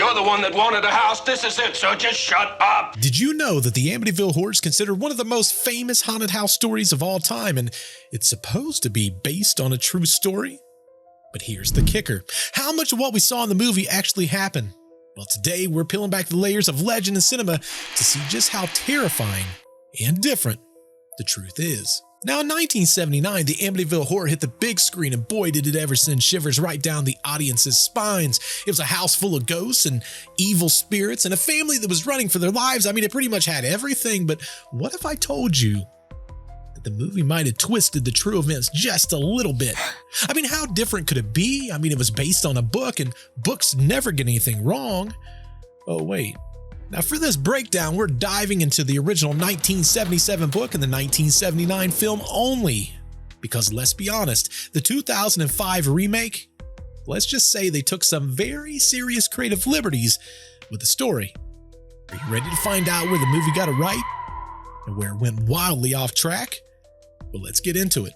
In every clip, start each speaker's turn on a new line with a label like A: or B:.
A: You're the one that wanted a house. This is it, so just shut up.
B: Did you know that the Amityville Horror is considered one of the most famous haunted house stories of all time, and it's supposed to be based on a true story? But here's the kicker. How much of what we saw in the movie actually happened? Well, today we're peeling back the layers of legend and cinema to see just how terrifying and different the truth is. Now, in 1979, the Amityville Horror hit the big screen, and boy, did it ever send shivers right down the audience's spines. It was a house full of ghosts and evil spirits and a family that was running for their lives. I mean, it pretty much had everything, but what if I told you that the movie might have twisted the true events just a little bit? I mean, how different could it be? I mean, it was based on a book, and books never get anything wrong. Oh, wait. Now, for this breakdown, we're diving into the original 1977 book and the 1979 film only. Because let's be honest, the 2005 remake, let's just say they took some very serious creative liberties with the story. Are you ready to find out where the movie got it right and where it went wildly off track? Well, let's get into it.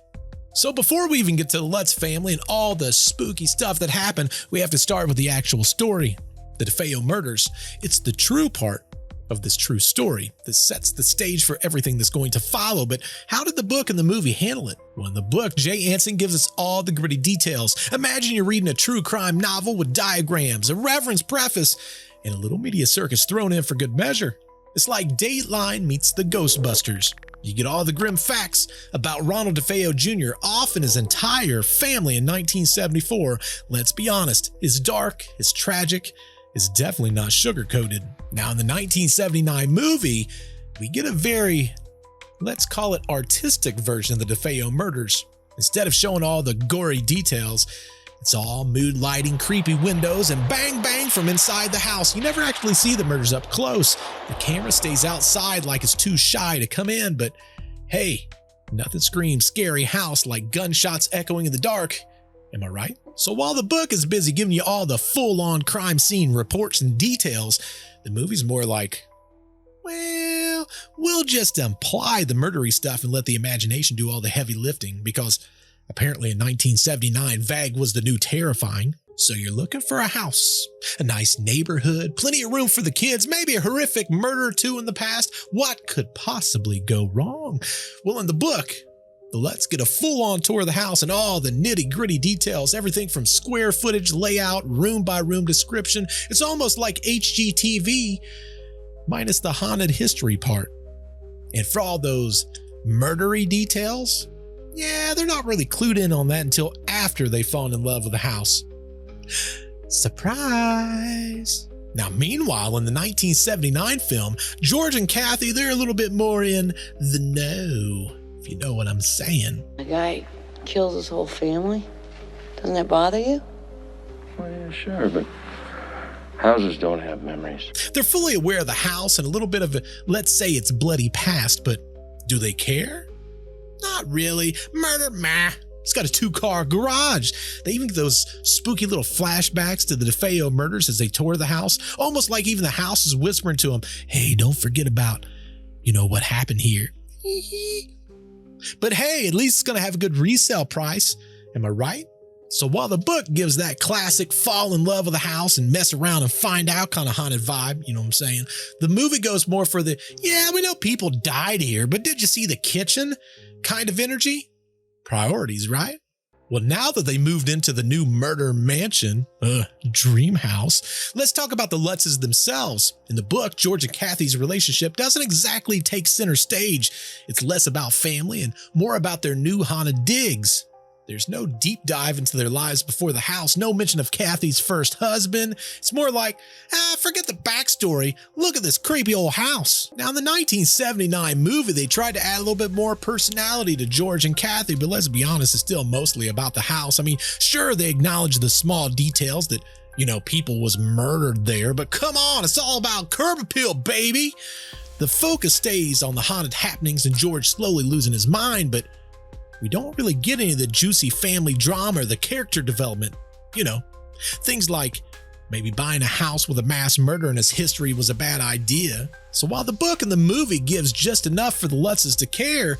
B: So before we even get to the Lutz family and all the spooky stuff that happened, we have to start with the actual story. The DeFeo murders. It's the true part of this true story that sets the stage for everything that's going to follow. But how did the book and the movie handle it? Well, in the book, Jay Anson gives us all the gritty details. Imagine you're reading a true crime novel with diagrams, a reference preface, and a little media circus thrown in for good measure. It's like Dateline meets the Ghostbusters. You get all the grim facts about Ronald DeFeo Jr., off and his entire family in 1974. Let's be honest, it's dark, it's tragic, is definitely not sugar-coated. Now, in the 1979 movie, we get a very, let's call it artistic version of the DeFeo murders. Instead of showing all the gory details, it's all mood lighting, creepy windows, and bang bang from inside the house. You never actually see the murders up close. The camera stays outside like it's too shy to come in, but hey, nothing screams scary house like gunshots echoing in the dark. Am I right? So while the book is busy giving you all the full-on crime scene reports and details, the movie's more like, well, we'll just imply the murdery stuff and let the imagination do all the heavy lifting, because apparently in 1979, vague was the new terrifying. So you're looking for a house, a nice neighborhood, plenty of room for the kids, maybe a horrific murder or two in the past. What could possibly go wrong? Well, in the book, let's get a full-on tour of the house and all the nitty-gritty details, everything from square footage, layout, room-by-room description. It's almost like HGTV, minus the haunted history part. And for all those murdery details, yeah, they're not really clued in on that until after they've fallen in love with the house. Surprise! Now, meanwhile, in the 1979 film, George and Kathy, they're a little bit more in the know. You know what I'm saying.
C: A guy kills his whole family. Doesn't that bother you?
D: Well, yeah, sure, but houses don't have memories.
B: They're fully aware of the house and a little bit of a, let's say it's bloody past, but do they care? Not really. Murder, meh. It's got a 2-car garage. They even get those spooky little flashbacks to the DeFeo murders as they tour the house, almost like even the house is whispering to them, hey, don't forget about, what happened here. But hey, at least it's going to have a good resale price. Am I right? So while the book gives that classic fall in love with the house and mess around and find out kind of haunted vibe, you know what I'm saying? The movie goes more for the, yeah, we know people died here, but did you see the kitchen kind of energy? Priorities, right? Well, now that they moved into the new murder mansion, dream house, let's talk about the Lutzes themselves. In the book, George and Kathy's relationship doesn't exactly take center stage. It's less about family and more about their new haunted digs. There's no deep dive into their lives before the house, no mention of Kathy's first husband. It's more like, forget the backstory, look at this creepy old house. Now, in the 1979 movie, they tried to add a little bit more personality to George and Kathy, but let's be honest, it's still mostly about the house. I mean, sure, they acknowledge the small details that, people was murdered there, but come on, it's all about curb appeal, baby. The focus stays on the haunted happenings and George slowly losing his mind, but we don't really get any of the juicy family drama or the character development. Things like maybe buying a house with a mass murder in its history was a bad idea. So while the book and the movie gives just enough for the Lutzes to care,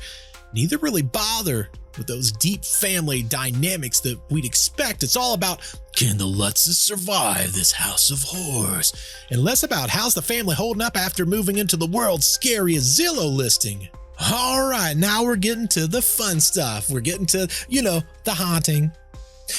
B: neither really bother with those deep family dynamics that we'd expect. It's all about, can the Lutzes survive this house of horrors? And less about how's the family holding up after moving into the world's scariest Zillow listing. All right, now we're getting to the fun stuff. We're getting to, the haunting.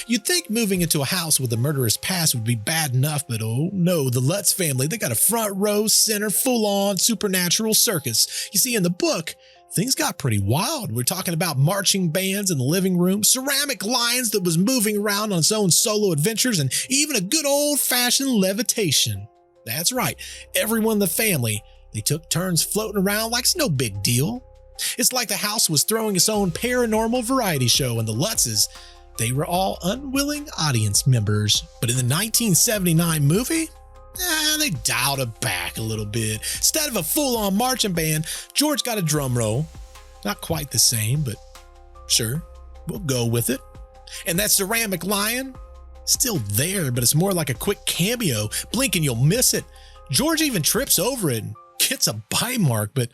B: You'd think moving into a house with a murderous past would be bad enough, but oh no, the Lutz family, they got a front row center, full-on supernatural circus. You see, in the book, things got pretty wild. We're talking about marching bands in the living room, ceramic lions that was moving around on its own solo adventures, and even a good old-fashioned levitation. That's right, everyone in the family, they took turns floating around like it's no big deal. It's like the house was throwing its own paranormal variety show, and the Lutzes, they were all unwilling audience members. But in the 1979 movie, they dialed it back a little bit. Instead of a full-on marching band, George got a drum roll. Not quite the same, but sure, we'll go with it. And that ceramic lion, still there, but it's more like a quick cameo. Blink and you'll miss it. George even trips over it and gets a bite mark, but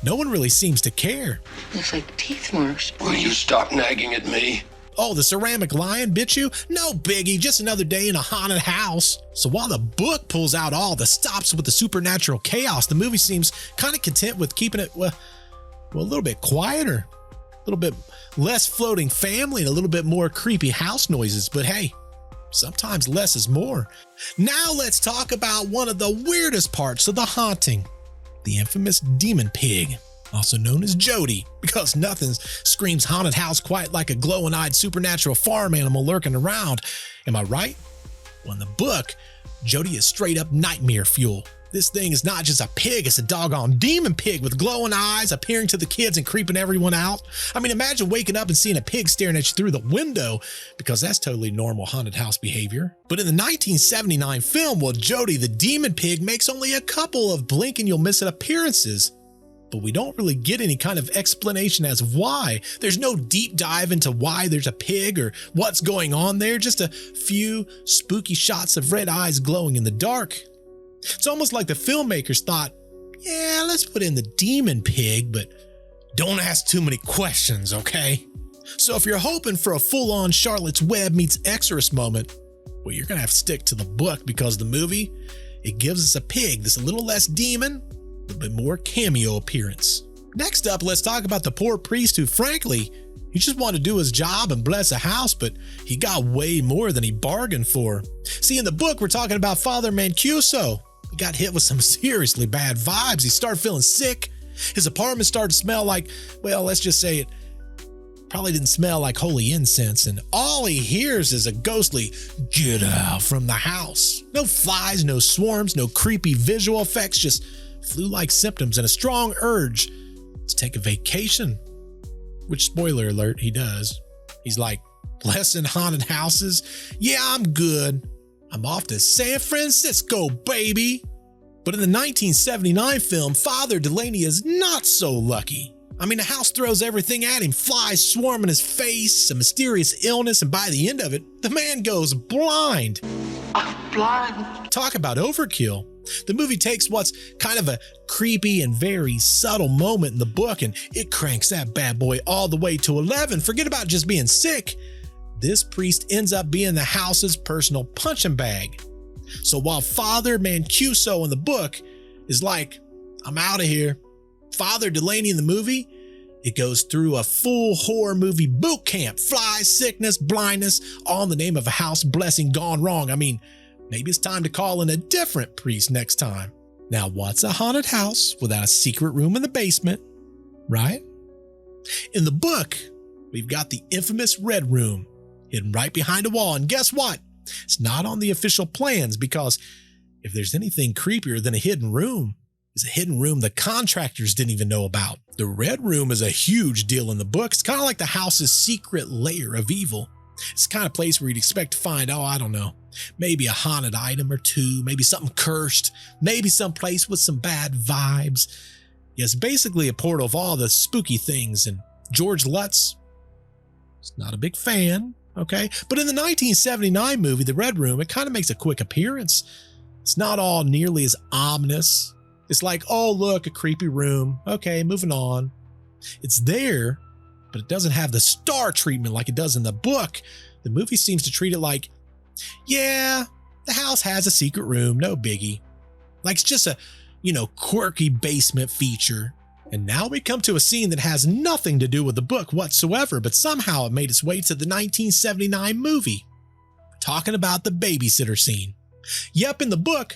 B: no one really seems to care.
C: Looks like teeth marks.
A: Will you stop nagging at me?
B: Oh, the ceramic lion bit you? No biggie, just another day in a haunted house. So while the book pulls out all the stops with the supernatural chaos, the movie seems kind of content with keeping it, well, a little bit quieter, a little bit less floating family, and a little bit more creepy house noises. But hey, sometimes less is more. Now let's talk about one of the weirdest parts of the haunting, the infamous demon pig, also known as Jodie, because nothing screams haunted house quite like a glowing-eyed supernatural farm animal lurking around. Am I right? Well, in the book, Jodie is straight up nightmare fuel. This thing is not just a pig, it's a doggone demon pig with glowing eyes appearing to the kids and creeping everyone out. I mean, imagine waking up and seeing a pig staring at you through the window, because that's totally normal haunted house behavior. But in the 1979 film, well, Jodie the demon pig makes only a couple of blink and you'll miss it appearances. But we don't really get any kind of explanation as why. There's no deep dive into why there's a pig or what's going on there, just a few spooky shots of red eyes glowing in the dark. It's almost like the filmmakers thought, yeah, let's put in the demon pig, but don't ask too many questions, okay? So if you're hoping for a full-on Charlotte's Web meets Exorcist moment, well, you're gonna have to stick to the book, because the movie, it gives us a pig that's a little less demon, a bit more cameo appearance. Next up, let's talk about the poor priest who, frankly, he just wanted to do his job and bless a house, but he got way more than he bargained for. See, in the book, we're talking about Father Mancuso. He got hit with some seriously bad vibes. He started feeling sick. His apartment started to smell like, well, let's just say it probably didn't smell like holy incense, and all he hears is a ghostly "get out" from the house. No flies, no swarms, no creepy visual effects, just flu-like symptoms and a strong urge to take a vacation. Which, spoiler alert, he does. He's like, blessing haunted houses? Yeah, I'm good. I'm off to San Francisco, baby. But in the 1979 film, Father Delaney is not so lucky. I mean, the house throws everything at him, flies swarm in his face, a mysterious illness, and by the end of it, the man goes blind.
C: I'm blind.
B: Talk about overkill. The movie takes what's kind of a creepy and very subtle moment in the book, and it cranks that bad boy all the way to 11. Forget about just being sick. This priest ends up being the house's personal punching bag. So while Father Mancuso in the book is like, I'm out of here, Father Delaney in the movie, it goes through a full horror movie boot camp. Flies, sickness, blindness, all in the name of a house blessing gone wrong. I mean, maybe it's time to call in a different priest next time. Now, what's a haunted house without a secret room in the basement, right? In the book, we've got the infamous Red Room hidden right behind a wall. And guess what? It's not on the official plans, because if there's anything creepier than a hidden room, it's a hidden room the contractors didn't even know about. The Red Room is a huge deal in the book. It's kind of like the house's secret lair of evil. It's the kind of place where you'd expect to find, oh, I don't know, maybe a haunted item or two, maybe something cursed, maybe some place with some bad vibes. Yeah, it's basically a portal of all the spooky things, and George Lutz is not a big fan, okay? But in the 1979 movie, The Red Room, it kind of makes a quick appearance. It's not all nearly as ominous. It's like, oh, look, a creepy room. Okay, moving on. It's there but it doesn't have the star treatment like it does in the book. The movie seems to treat it like, yeah, the house has a secret room, no biggie. Like it's just a, quirky basement feature. And now we come to a scene that has nothing to do with the book whatsoever, but somehow it made its way to the 1979 movie. We're talking about the babysitter scene. Yep, in the book,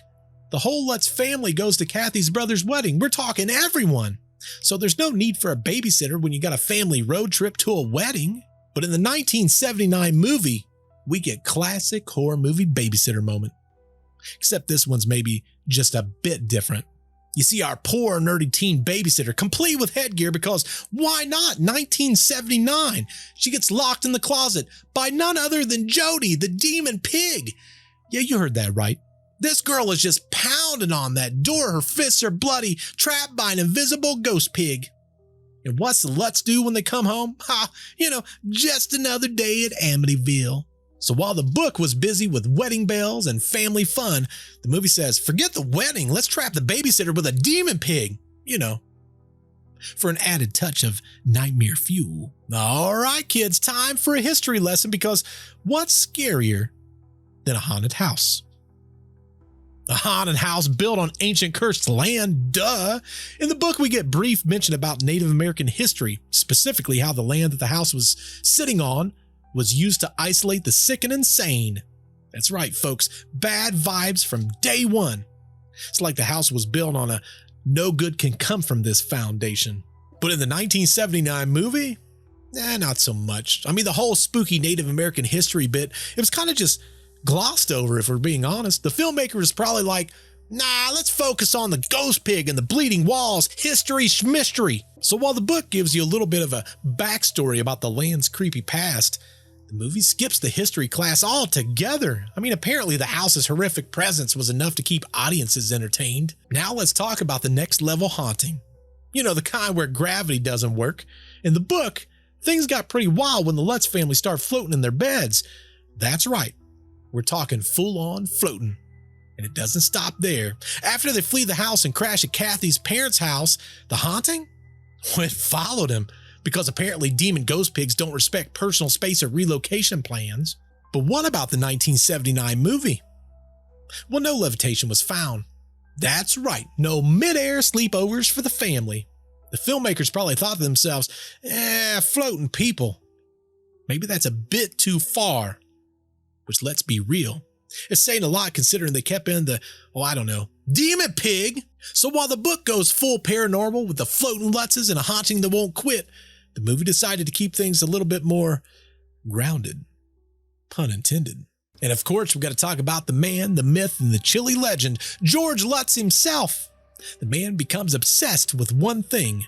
B: the whole Lutz family goes to Kathy's brother's wedding. We're talking everyone. So there's no need for a babysitter when you got a family road trip to a wedding. But in the 1979 movie, we get classic horror movie babysitter moment. Except this one's maybe just a bit different. You see our poor nerdy teen babysitter, complete with headgear because why not? 1979. She gets locked in the closet by none other than Jodie, the demon pig. Yeah, you heard that right. This girl is just pounding on that door. Her fists are bloody, trapped by an invisible ghost pig. And what's the Lutz do when they come home? Just another day at Amityville. So while the book was busy with wedding bells and family fun, the movie says, forget the wedding, let's trap the babysitter with a demon pig, for an added touch of nightmare fuel. All right, kids, time for a history lesson because what's scarier than a haunted house? A haunted house built on ancient cursed land, duh. In the book, we get brief mention about Native American history, specifically how the land that the house was sitting on was used to isolate the sick and insane. That's right, folks, bad vibes from day one. It's like the house was built on a no good can come from this foundation. But in the 1979 movie, not so much. I mean, the whole spooky Native American history bit, it was kind of just glossed over if we're being honest. The filmmaker was probably like, nah, let's focus on the ghost pig and the bleeding walls, history schmistery. So while the book gives you a little bit of a backstory about the land's creepy past, the movie skips the history class altogether. I mean, apparently the house's horrific presence was enough to keep audiences entertained. Now let's talk about the next level haunting. The kind where gravity doesn't work. In the book, things got pretty wild when the Lutz family started floating in their beds. That's right. We're talking full-on floating. And it doesn't stop there. After they flee the house and crash at Kathy's parents' house, the haunting? Well, it followed him. Because apparently demon ghost pigs don't respect personal space or relocation plans. But what about the 1979 movie? Well, no levitation was found. That's right, no mid-air sleepovers for the family. The filmmakers probably thought to themselves, floating people. Maybe that's a bit too far. Which, let's be real, it's saying a lot considering they kept in the, demon pig. So while the book goes full paranormal with the floating Lutzes and a haunting that won't quit, the movie decided to keep things a little bit more grounded, pun intended. And of course, we've got to talk about the man, the myth, and the chilly legend, George Lutz himself. The man becomes obsessed with one thing,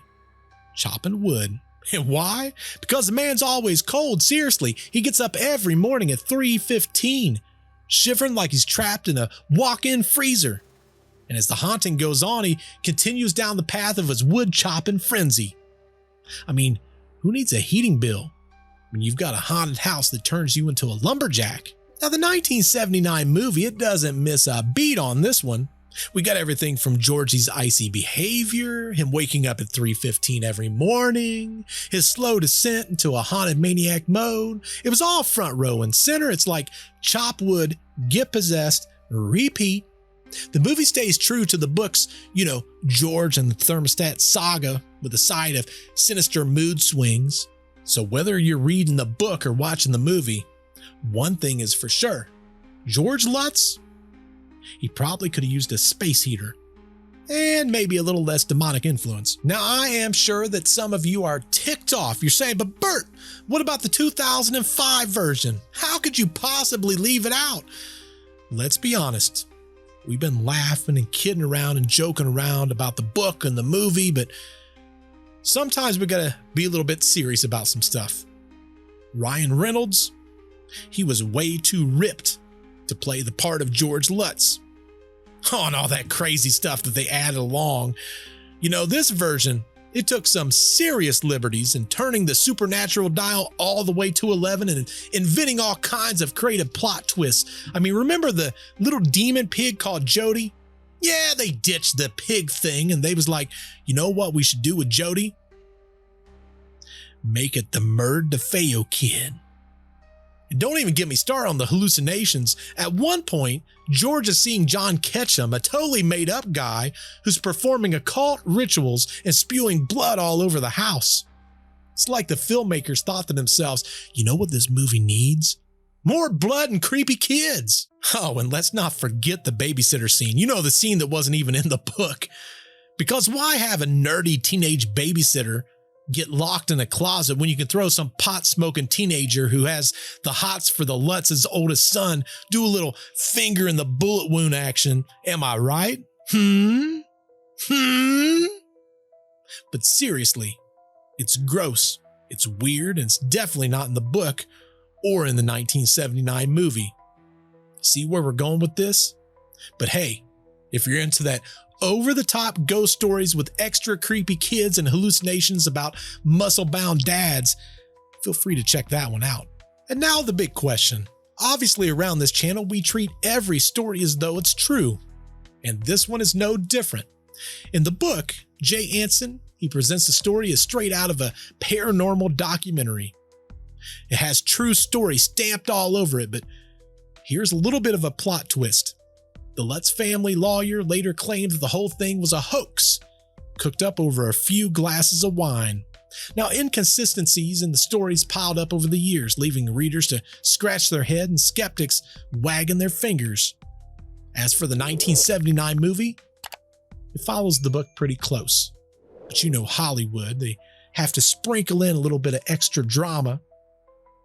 B: chopping wood. And why? Because the man's always cold, seriously. He gets up every morning at 3:15, shivering like he's trapped in a walk-in freezer. And as the haunting goes on, he continues down the path of his wood chopping frenzy. I mean, who needs a heating bill when you've got a haunted house that turns you into a lumberjack? Now, the 1979 movie, it doesn't miss a beat on this one. We got everything from Georgie's icy behavior, him waking up at 3:15 every morning, his slow descent into a haunted maniac mode. It was all front row and center. It's like chop wood, get possessed, repeat. The movie stays true to the book's, George and the thermostat saga with a side of sinister mood swings. So whether you're reading the book or watching the movie, one thing is for sure. George Lutz, he probably could have used a space heater and maybe a little less demonic influence. Now, I am sure that some of you are ticked off. You're saying, but Bert, what about the 2005 version? How could you possibly leave it out? Let's be honest. We've been laughing and kidding around and joking around about the book and the movie, but sometimes we gotta be a little bit serious about some stuff. Ryan Reynolds, he was way too ripped to play the part of George Lutz. Oh, and all that crazy stuff that they added along. This version, it took some serious liberties in turning the supernatural dial all the way to 11 and inventing all kinds of creative plot twists. I mean, remember the little demon pig called Jodie? Yeah, they ditched the pig thing and they was like, you know what we should do with Jodie? Make it the DeFeo kid. And don't even get me started on the hallucinations. At one point, George is seeing John Ketchum, a totally made up guy who's performing occult rituals and spewing blood all over the house. It's like the filmmakers thought to themselves, you know what this movie needs? More blood and creepy kids. Oh, and let's not forget the babysitter scene. You know, the scene that wasn't even in the book. Because why have a nerdy teenage babysitter get locked in a closet when you can throw some pot-smoking teenager who has the hots for the Lutz's oldest son do a little finger in the bullet wound action? Am I right? But seriously, it's gross, it's weird, and it's definitely not in the book or in the 1979 movie. See where we're going with this? But hey, if you're into that over-the-top ghost stories with extra creepy kids and hallucinations about muscle-bound dads, feel free to check that one out. And now the big question. Obviously around this channel, we treat every story as though it's true. And this one is no different. In the book, Jay Anson, he presents the story as straight out of a paranormal documentary. It has true story stamped all over it, but here's a little bit of a plot twist. The Lutz family lawyer later claimed that the whole thing was a hoax, cooked up over a few glasses of wine. Now, inconsistencies in the stories piled up over the years, leaving readers to scratch their head and skeptics wagging their fingers. As for the 1979 movie, it follows the book pretty close. But you know Hollywood, they have to sprinkle in a little bit of extra drama.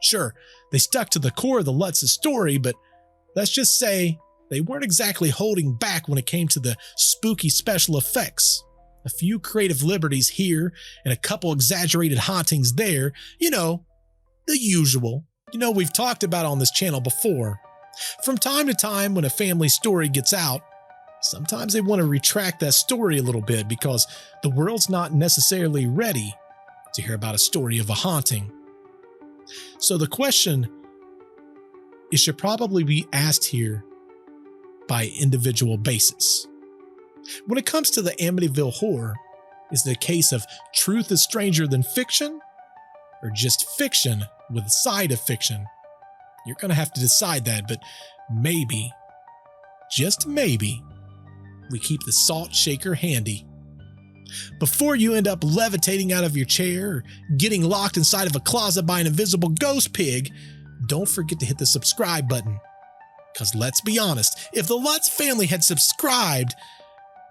B: Sure, they stuck to the core of the Lutz's story, but let's just say they weren't exactly holding back when it came to the spooky special effects. A few creative liberties here and a couple exaggerated hauntings there, you know, the usual. You know, we've talked about on this channel before. From time to time when a family story gets out, sometimes they want to retract that story a little bit because the world's not necessarily ready to hear about a story of a haunting. So the question, it should probably be asked here by individual basis. When it comes to the Amityville horror, is it a case of truth is stranger than fiction, or just fiction with a side of fiction? You're going to have to decide that, but maybe, just maybe, we keep the salt shaker handy. Before you end up levitating out of your chair or getting locked inside of a closet by an invisible ghost pig, don't forget to hit the subscribe button. Because let's be honest, if the Lutz family had subscribed,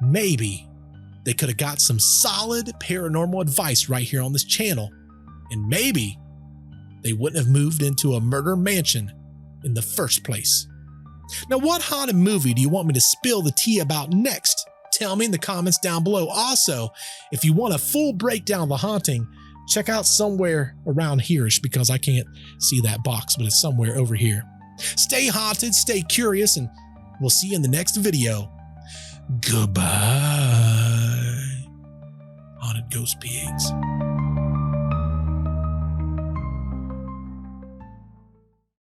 B: maybe they could have got some solid paranormal advice right here on this channel. And maybe they wouldn't have moved into a murder mansion in the first place. Now, what haunted movie do you want me to spill the tea about next? Tell me in the comments down below. Also, if you want a full breakdown of the haunting, check out somewhere around here-ish because I can't see that box, but it's somewhere over here. Stay haunted, stay curious, and we'll see you in the next video. Goodbye, haunted ghost pigs.